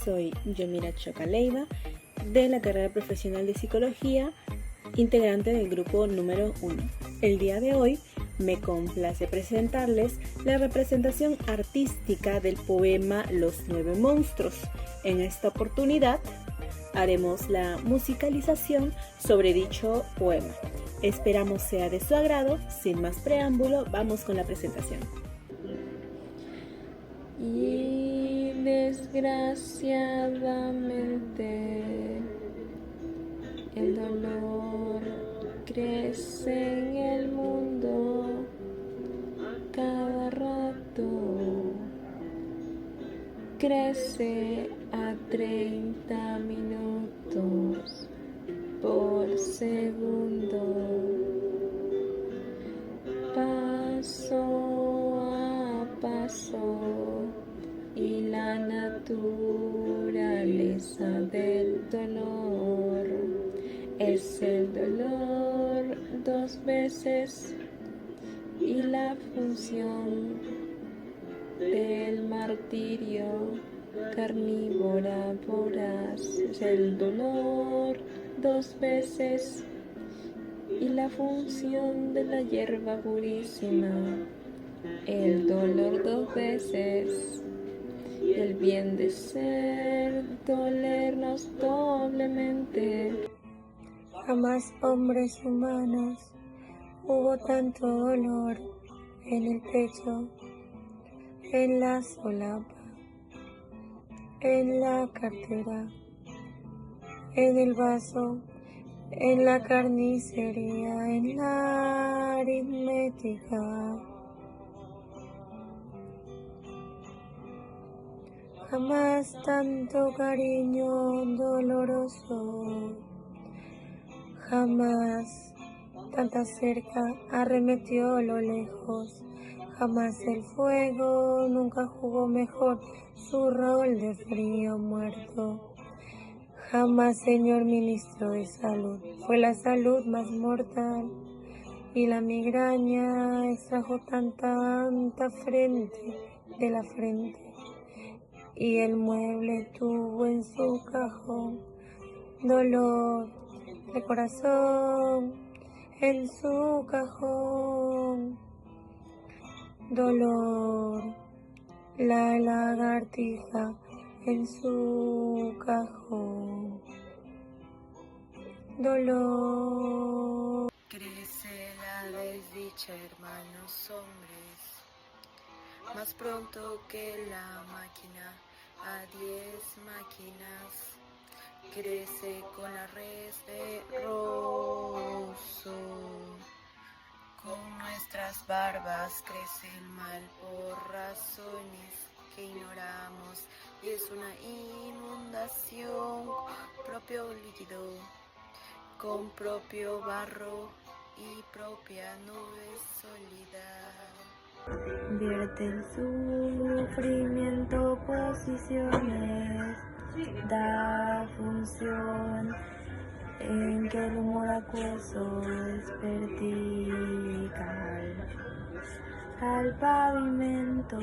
soy Yomira Chocaleiva de la carrera profesional de Psicología, integrante del grupo número 1. El día de hoy me complace presentarles la representación artística del poema Los 9 monstruos. En esta oportunidad haremos la musicalización sobre dicho poema. Esperamos sea de su agrado. Sin más preámbulo, vamos con la presentación. Y desgraciadamente el dolor crece en el mundo cada rato, crece a 30 minutos por segundo, paso a paso, y la naturaleza del dolor es el dolor 2 veces, y la función del martirio carnívora voraz es el dolor 2 veces, y la función de la hierba purísima el dolor 2 veces, y el bien de ser dolernos doblemente. Jamás, hombres humanos, hubo tanto dolor en el pecho, en la solapa, en la cartera, en el vaso, en la carnicería, en la aritmética. Jamás tanto cariño doloroso, jamás tanta cerca arremetió lo lejos, jamás el fuego nunca jugó mejor su rol de frío muerto. Jamás, señor ministro de salud, fue la salud más mortal, y la migraña extrajo tanta frente de la frente, y el mueble tuvo en su cajón dolor de corazón, en su cajón dolor, la lagartija en su cajón dolor. Crece la desdicha, hermanos hombres, más pronto que la máquina, a 10 máquinas, crece con la res de roso. Con nuestras barbas crece el mal por razones que ignoramos, y es una inundación, propio líquido, con propio barro y propia nube sólida. Vierte el sufrimiento posiciones, da función en que el humor acuoso es vertical. Al pavimento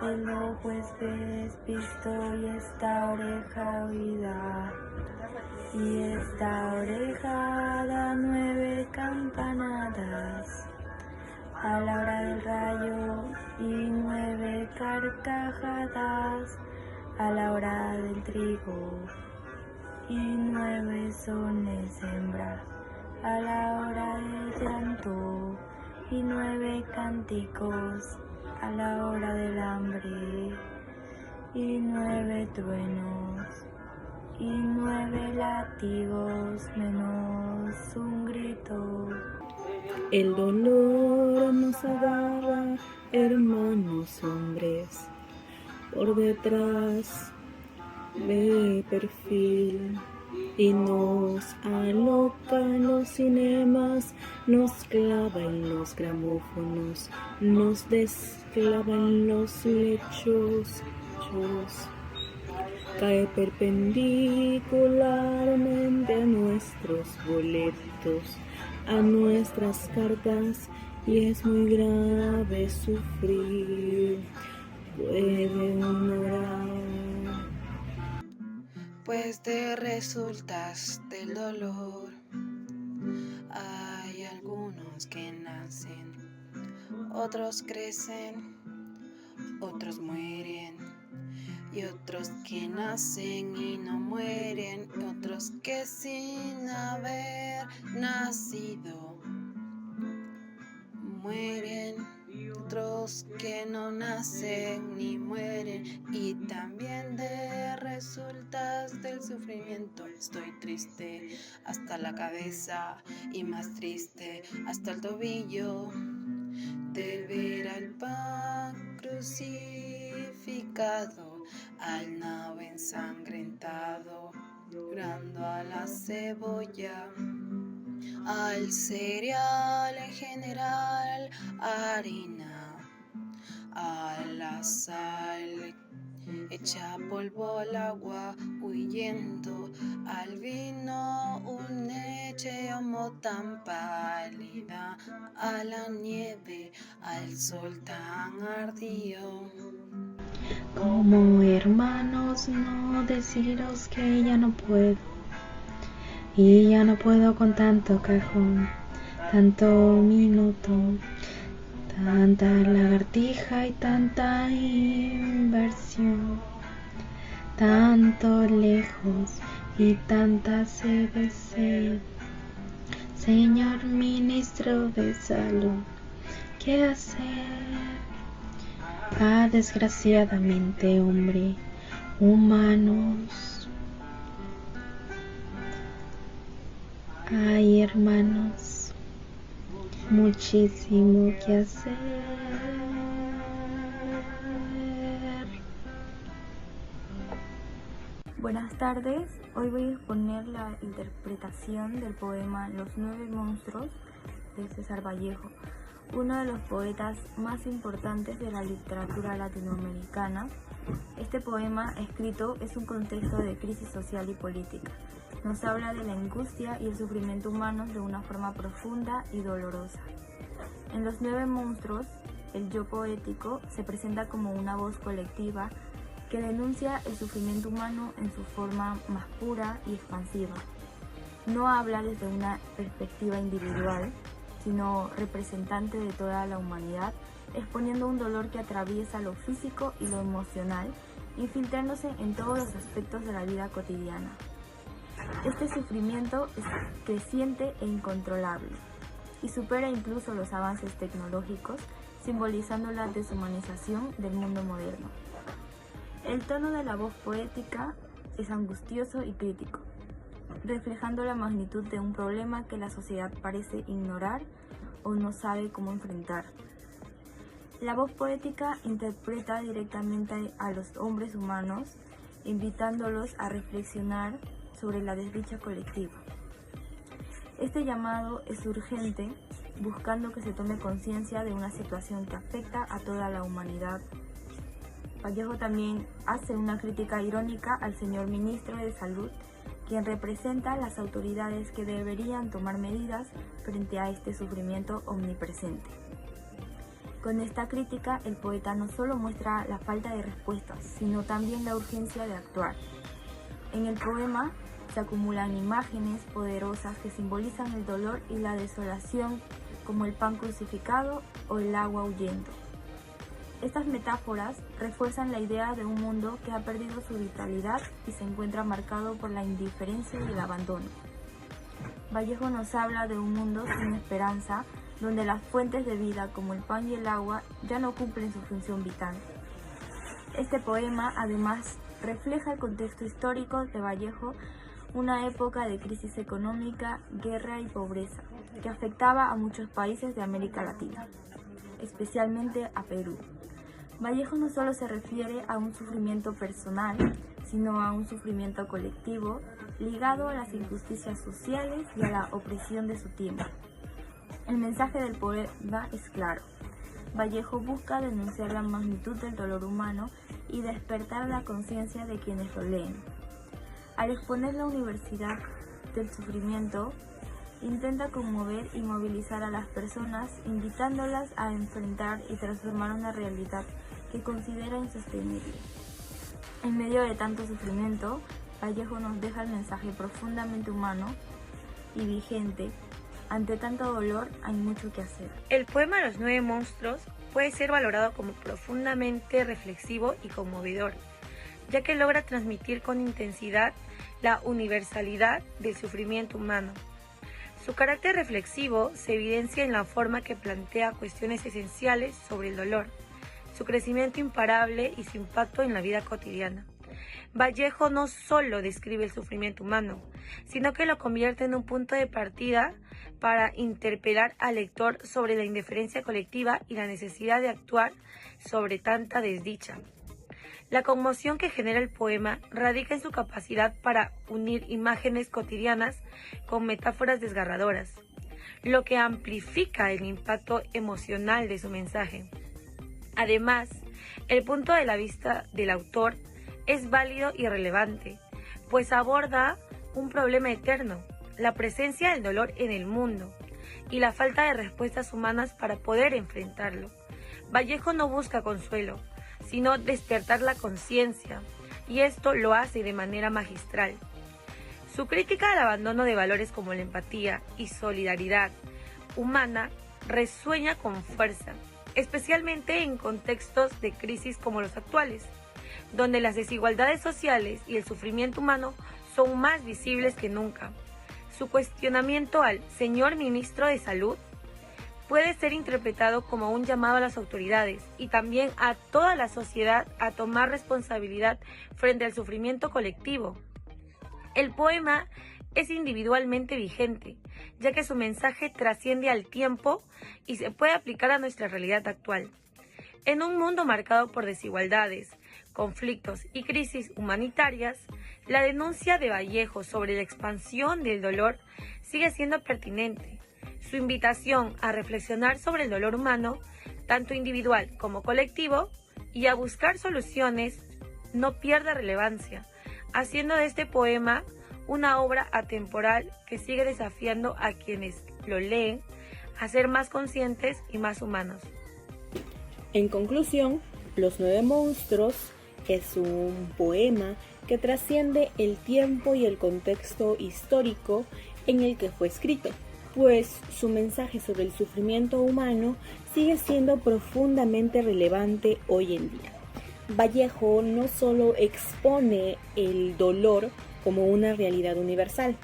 el ojo es despisto, y esta oreja oída, y esta oreja da 9 campanadas a la hora del rayo, y 9 carcajadas a la hora del trigo, y 9 sones hembra a la hora del llanto, y 9 cánticos a la hora del hambre, y 9 truenos, y 9 látigos menos un grito. El dolor nos agarra, hermanos hombres, por detrás de perfil, y nos aloca en los cinemas, nos clava en los gramófonos, nos desclava en los lechos, cae perpendicularmente a nuestros boletos, a nuestras cartas, y es muy grave sufrir. Puede ignorar pues de resultas del dolor. Hay algunos que nacen, otros crecen, otros mueren, y otros que nacen y no mueren, otros que sin haber nacido mueren, otros que no nacen ni mueren, y también de resultas del sufrimiento. Estoy triste hasta la cabeza y más triste hasta el tobillo de ver al pan crucificado, al nabo ensangrentado, llorando a la cebolla, al cereal en general, harina, a la sal echa polvo al agua, huyendo al vino, un leche homo tan pálida, a la nieve, al sol tan ardío. Como hermanos, no deciros que ya no puedo, y ya no puedo con tanto cajón, tanto minuto, tanta lagartija y tanta inversión, tanto lejos y tanta sed de sed. Señor ministro de salud, ¿qué hacer? Desgraciadamente, hombre, humanos. Ay, hermanos, muchísimo que hacer. Buenas tardes, hoy voy a exponer la interpretación del poema Los 9 monstruos de César Vallejo, uno de los poetas más importantes de la literatura latinoamericana. Este poema escrito es un contexto de crisis social y política. Nos habla de la angustia y el sufrimiento humanos de una forma profunda y dolorosa. En Los 9 monstruos, el yo poético se presenta como una voz colectiva que denuncia el sufrimiento humano en su forma más pura y expansiva. No habla desde una perspectiva individual, sino representante de toda la humanidad, exponiendo un dolor que atraviesa lo físico y lo emocional, infiltrándose en todos los aspectos de la vida cotidiana. Este sufrimiento es creciente e incontrolable, y supera incluso los avances tecnológicos, simbolizando la deshumanización del mundo moderno. El tono de la voz poética es angustioso y crítico, reflejando la magnitud de un problema que la sociedad parece ignorar o no sabe cómo enfrentar. La voz poética interpreta directamente a los hombres humanos, invitándolos a reflexionar sobre la desdicha colectiva. Este llamado es urgente, buscando que se tome conciencia de una situación que afecta a toda la humanidad. Vallejo también hace una crítica irónica al señor ministro de Salud, quien representa a las autoridades que deberían tomar medidas frente a este sufrimiento omnipresente. Con esta crítica, el poeta no solo muestra la falta de respuestas, sino también la urgencia de actuar. En el poema se acumulan imágenes poderosas que simbolizan el dolor y la desolación, como el pan crucificado o el agua huyendo. Estas metáforas refuerzan la idea de un mundo que ha perdido su vitalidad y se encuentra marcado por la indiferencia y el abandono. Vallejo nos habla de un mundo sin esperanza, donde las fuentes de vida como el pan y el agua ya no cumplen su función vital. Este poema además refleja el contexto histórico de Vallejo, una época de crisis económica, guerra y pobreza, que afectaba a muchos países de América Latina, especialmente a Perú. Vallejo no solo se refiere a un sufrimiento personal, sino a un sufrimiento colectivo ligado a las injusticias sociales y a la opresión de su tiempo. El mensaje del poema es claro. Vallejo busca denunciar la magnitud del dolor humano y despertar la conciencia de quienes lo leen. Al exponer la universalidad del sufrimiento, intenta conmover y movilizar a las personas, invitándolas a enfrentar y transformar una realidad que considera insostenible. En medio de tanto sufrimiento, Vallejo nos deja el mensaje profundamente humano y vigente. Ante tanto dolor hay mucho que hacer. El poema Los 9 monstruos puede ser valorado como profundamente reflexivo y conmovedor, ya que logra transmitir con intensidad la universalidad del sufrimiento humano. Su carácter reflexivo se evidencia en la forma que plantea cuestiones esenciales sobre el dolor, su crecimiento imparable y su impacto en la vida cotidiana. Vallejo no solo describe el sufrimiento humano, sino que lo convierte en un punto de partida para interpelar al lector sobre la indiferencia colectiva y la necesidad de actuar sobre tanta desdicha. La conmoción que genera el poema radica en su capacidad para unir imágenes cotidianas con metáforas desgarradoras, lo que amplifica el impacto emocional de su mensaje. Además, el punto de la vista del autor es válido y relevante, pues aborda un problema eterno, la presencia del dolor en el mundo y la falta de respuestas humanas para poder enfrentarlo. Vallejo no busca consuelo, sino despertar la conciencia, y esto lo hace de manera magistral. Su crítica al abandono de valores como la empatía y solidaridad humana resuena con fuerza, especialmente en contextos de crisis como los actuales, donde las desigualdades sociales y el sufrimiento humano son más visibles que nunca. Su cuestionamiento al señor ministro de Salud puede ser interpretado como un llamado a las autoridades y también a toda la sociedad a tomar responsabilidad frente al sufrimiento colectivo. El poema es individualmente vigente, ya que su mensaje trasciende al tiempo y se puede aplicar a nuestra realidad actual. En un mundo marcado por desigualdades, conflictos y crisis humanitarias, la denuncia de Vallejo sobre la expansión del dolor sigue siendo pertinente. Su invitación a reflexionar sobre el dolor humano, tanto individual como colectivo, y a buscar soluciones, no pierde relevancia, haciendo de este poema una obra atemporal que sigue desafiando a quienes lo leen a ser más conscientes y más humanos. En conclusión, Los 9 monstruos es un poema que trasciende el tiempo y el contexto histórico en el que fue escrito, pues su mensaje sobre el sufrimiento humano sigue siendo profundamente relevante hoy en día. Vallejo no solo expone el dolor como una realidad universal,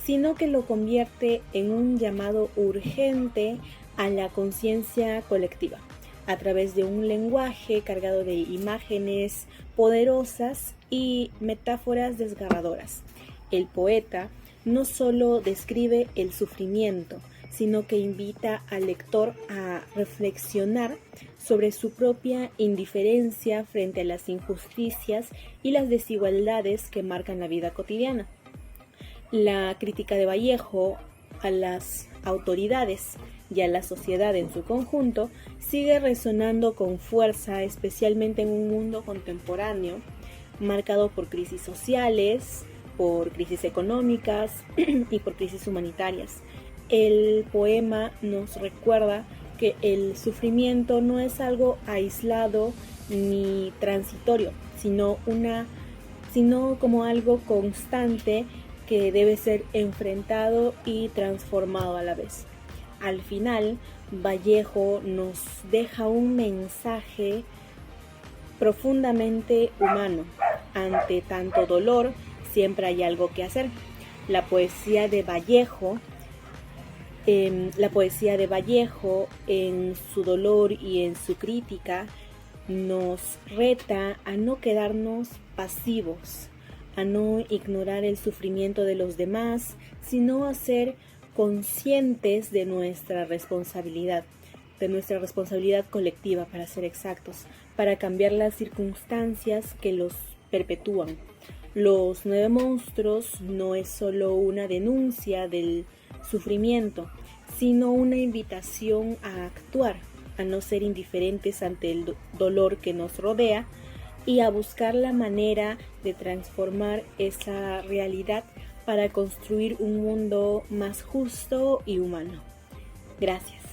sino que lo convierte en un llamado urgente a la conciencia colectiva, a través de un lenguaje cargado de imágenes poderosas y metáforas desgarradoras. El poeta no solo describe el sufrimiento, sino que invita al lector a reflexionar sobre su propia indiferencia frente a las injusticias y las desigualdades que marcan la vida cotidiana. La crítica de Vallejo a las autoridades y a la sociedad en su conjunto sigue resonando con fuerza, especialmente en un mundo contemporáneo marcado por crisis sociales, por crisis económicas y por crisis humanitarias. El poema nos recuerda que el sufrimiento no es algo aislado ni transitorio, sino como algo constante que debe ser enfrentado y transformado a la vez. Al final, Vallejo nos deja un mensaje profundamente humano. Ante tanto dolor, siempre hay algo que hacer. La poesía de Vallejo en su dolor y en su crítica nos reta a no quedarnos pasivos, a no ignorar el sufrimiento de los demás, sino a ser conscientes de nuestra responsabilidad colectiva, para ser exactos, para cambiar las circunstancias que los perpetúan. Los 9 monstruos no es solo una denuncia del sufrimiento, sino una invitación a actuar, a no ser indiferentes ante el dolor que nos rodea y a buscar la manera de transformar esa realidad para construir un mundo más justo y humano. Gracias.